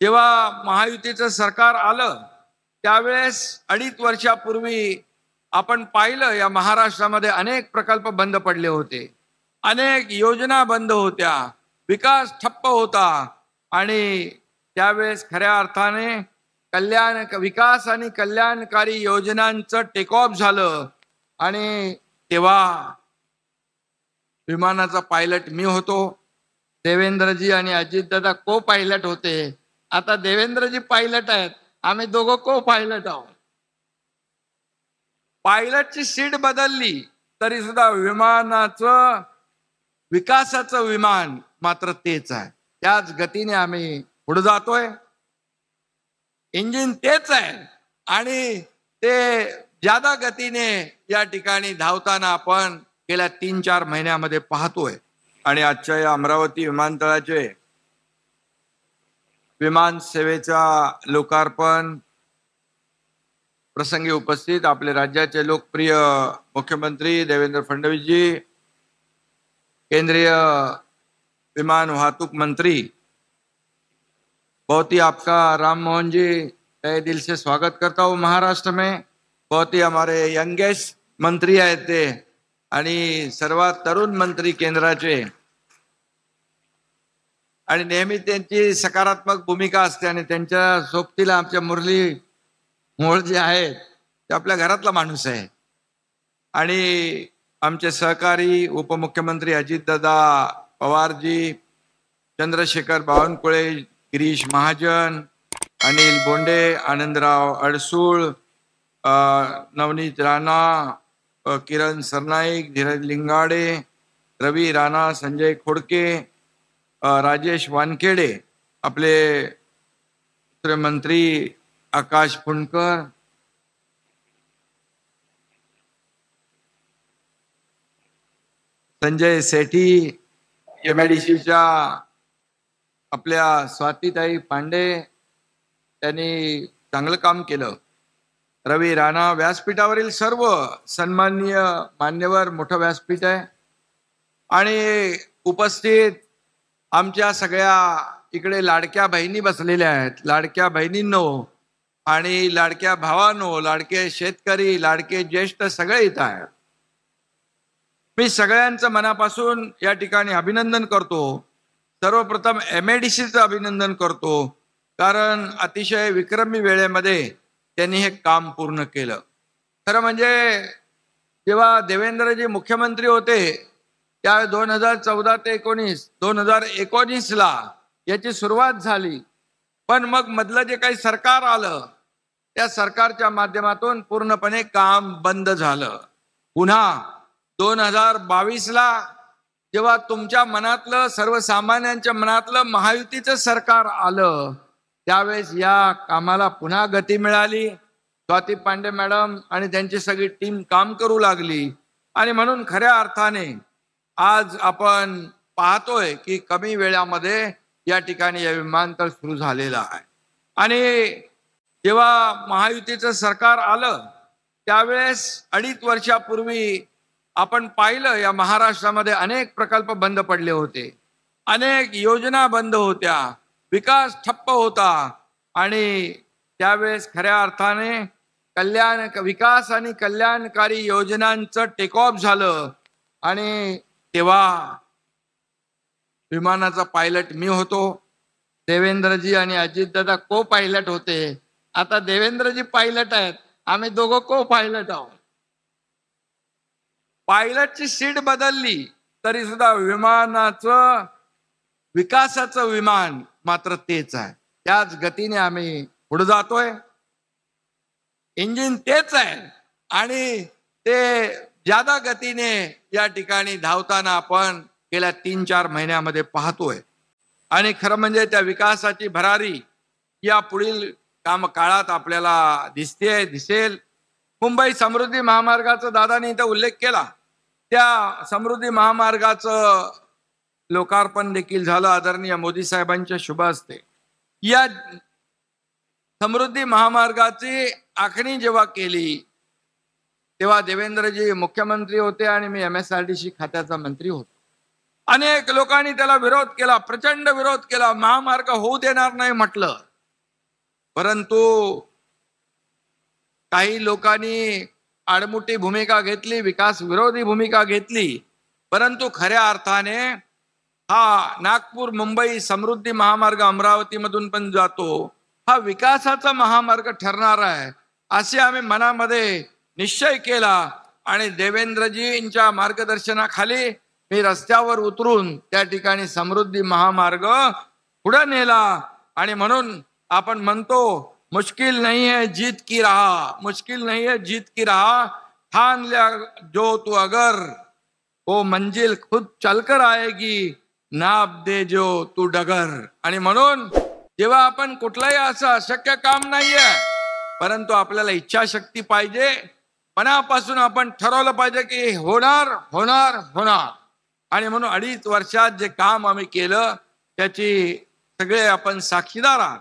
जेव्हा महायुतीचं सरकार आलं त्यावेळेस 2.5 वर्षापूर्वी आपण पाहिलं या महाराष्ट्रामध्ये अनेक प्रकल्प बंद पडले होते, अनेक योजना बंद होत्या, विकास ठप्प होता आणि त्यावेळेस खऱ्या अर्थाने विकास आणि कल्याणकारी योजनांचं टेक ऑफ झालं आणि तेव्हा विमानाचा पायलट मी होतो, देवेंद्रजी आणि अजितदादा को पायलट होते. आता देवेंद्रजी पायलट आहेत, आम्ही दोघं को पायलट आहोत. पायलटची सीट बदलली तरी सुद्धा विमानाचं विकासाचं विमान मात्र तेच आहे. त्याच गतीने आम्ही पुढे जातोय. इंजिन तेच आहे आणि ते ज्यादा गतीने या ठिकाणी धावताना आपण गेल्या 3-4 महिन्यामध्ये पाहतोय. आणि आजच्या या अमरावती विमानतळाचे विमान सेवेचा लोकार्पण प्रसंगी उपस्थित आपले राज्याचे लोकप्रिय मुख्यमंत्री देवेंद्र फडणवीसजी, केंद्रीय विमान वाहतूक मंत्री, बहुत ही आपका राम मोहन जी तहे दिल से स्वागत करता हूँ महाराष्ट्र में. बहुत ही हमारे यंगेस्ट मंत्री आहेत ते आणि सर्वात तरुण मंत्री केंद्राचे आणि नेहमी त्यांची सकारात्मक भूमिका असते आणि त्यांच्या सोबतीला आमच्या मुरली मोहोळ जे आहेत ते आपल्या घरातला माणूस आहे. आणि आमचे सहकारी उपमुख्यमंत्री अजितदादा पवारजी, चंद्रशेखर बावनकुळे, गिरीश महाजन, अनिल बोंडे, आनंदराव अडसूळ, नवनीत राणा, किरण सरनाईक, धीरज लिंगाडे, रवी राणा, संजय खोडके, राजेश वानखेडे, आपले दुसरे मंत्री आकाश फुंडकर, संजय सेठी, एमआयडीसीच्या आपल्या स्वातीताई पांडे, त्यांनी चांगलं काम केलं. रवी राणा, व्यासपीठावरील सर्व सन्माननीय मान्यवर, मोठं व्यासपीठ आहे. आणि उपस्थित आमच्या सगळ्या इकडे लाडक्या बहिणी बसलेल्या आहेत. लाडक्या बहिणींनो आणि लाडक्या भावांनो, लाडके शेतकरी, लाडके ज्येष्ठ सगळे इथं आहेत. मी सगळ्यांचं मनापासून या ठिकाणी अभिनंदन करतो. सर्वप्रथम एमआयडीसीचं अभिनंदन करतो, कारण अतिशय विक्रमी वेळेमध्ये त्यांनी हे काम पूर्ण केलं. खरं म्हणजे जेव्हा देवेंद्रजी मुख्यमंत्री होते त्या 2014 ते 2019ला याची सुरुवात झाली. पण मग मधलं जे काही सरकार आलं त्या सरकारच्या माध्यमातून पूर्णपणे काम बंद झालं. पुन्हा 2022ला जेव्हा तुमच्या मनातलं, सर्वसामान्यांच्या मनातलं महायुतीचं सरकार आलं त्यावेळेस या कामाला पुन्हा गती मिळाली. स्वाती पांडे मॅडम आणि त्यांची सगळी टीम काम करू लागली आणि म्हणून खऱ्या अर्थाने आज आपण पाहतोय की कमी वेळामध्ये या ठिकाणी हे विमानतळ सुरू झालेलं आहे. आणि जेव्हा महायुतीचं सरकार आलं त्यावेळेस 2.5 वर्षापूर्वी आपण पाहिलं या महाराष्ट्रामध्ये अनेक प्रकल्प बंद पडले होते, अनेक योजना बंद होत्या, विकास ठप्प होता आणि त्यावेळेस खऱ्या अर्थाने विकास आणि कल्याणकारी योजनांचं टेक ऑफ झालं आणि तेव्हा विमानाचा पायलट मी होतो, देवेंद्रजी आणि अजितदादा को पायलट होते. आता देवेंद्रजी पायलट आहेत, आम्ही दोघं को पायलट आहोत. पायलटची सीट बदलली तरी सुद्धा विमानाचं विकासाचं विमान मात्र तेच आहे. त्याच गतीने आम्ही पुढे जातोय. इंजिन तेच आहे आणि ते ज्यादा गतीने या ठिकाणी धावताना आपण गेल्या 3-4 महिन्यामध्ये पाहतोय. आणि खरं म्हणजे त्या विकासाची भरारी या पुढील काळात आपल्याला दिसेल. मुंबई समृद्धी महामार्गाचा दादाने इथं उल्लेख केला. त्या समृद्धी महामार्गाचं लोकार्पण देखील झालं आदरणीय मोदी साहेबांच्या शुभ हस्ते. या समृद्धी महामार्गाची आखणी जेव्हा केली तेव्हा देवेंद्रजी मुख्यमंत्री होते आणि मी MSRDC खात्याचा मंत्री होतो. अनेक लोकांनी त्याला विरोध केला, प्रचंड विरोध केला, महामार्ग होऊ देणार नाही म्हटलं. परंतु काही लोकांनी आडमुठी भूमिका घेतली, विकास विरोधी भूमिका घेतली, परंतु खऱ्या अर्थाने हा नागपूर मुंबई समृद्धी महामार्ग अमरावतीमधून पण जातो, हा विकासाचा महामार्ग ठरणार आहे असे आम्ही मनामध्ये निश्चय केला आणि देवेंद्रजींच्या मार्गदर्शनाखाली मी रस्त्यावर उतरून त्या ठिकाणी समृद्धी महामार्ग पुढे नेला. आणि म्हणून आपण म्हणतो मुश्किल नहीं है जीत की राह, मुश्किल नहीं है जीत की राह, ठान लिया जो तू अगर, वो मंजिल खुद चलकर आएगी, नाप दे जो तू डगर. आणि म्हणून जेव्हा आपण कुठलाही असं अशक्य काम नाहीये, परंतु आपल्याला इच्छाशक्ती पाहिजे, मनापासून आपण ठरवलं पाहिजे की होणार होणार होणार. आणि म्हणून 2.5 वर्षात जे काम आम्ही केलं त्याची सगळे आपण साक्षीदार आहात.